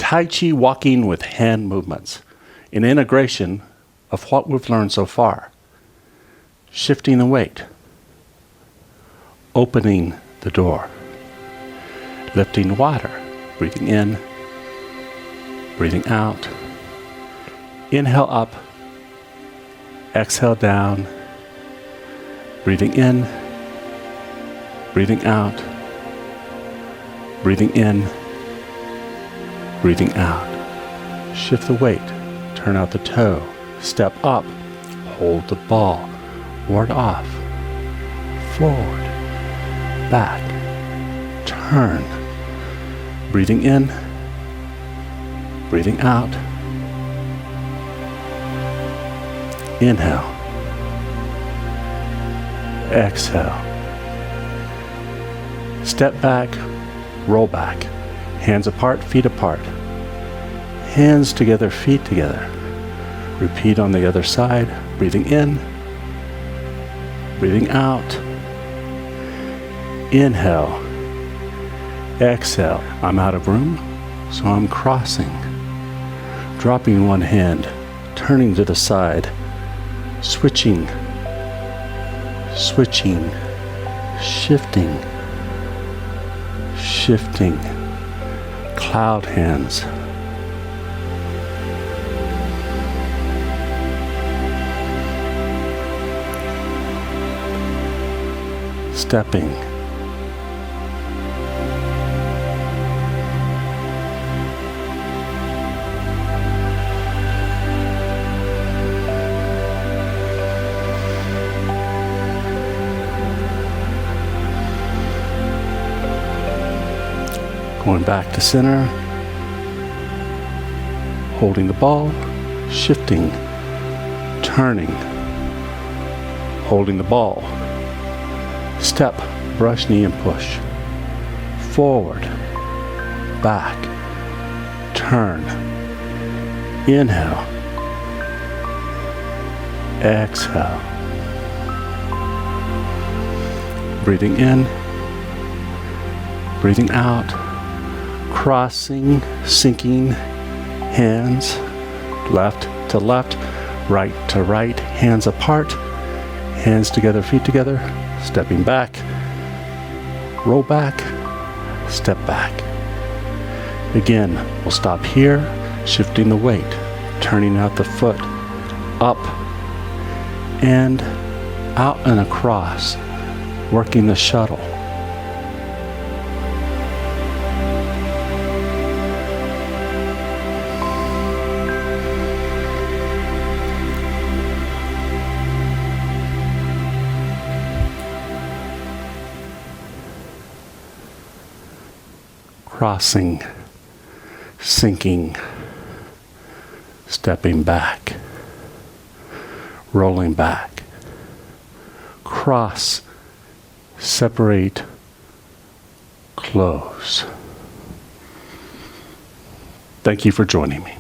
Tai Chi Walking with hand movements, an integration of what we've learned so far. Shifting the weight, opening the door, lifting water, breathing in, breathing out, inhale up, exhale down, breathing in, breathing out, breathing in, breathing out. Shift the weight, turn out the toe, step up, hold the ball, ward off, forward, back, turn, breathing in, breathing out, inhale, exhale, step back, roll back, hands apart, feet apart, hands together, feet together. Repeat on the other side, breathing in, breathing out, inhale, exhale. I'm out of room, so I'm crossing, dropping one hand, turning to the side, switching, switching, shifting, shifting, cloud hands. Stepping, going back to center, holding the ball, shifting, turning, holding the ball, step, brush, knee, and push, forward, back, turn, inhale, exhale, breathing in, breathing out, crossing, sinking, hands, left to left, right to right, hands apart, hands together, feet together, stepping back, roll back, step back. Again, we'll stop here, shifting the weight, turning out the foot, up and out and across, working the shuttle. Crossing, sinking, stepping back, rolling back, cross, separate, close. Thank you for joining me.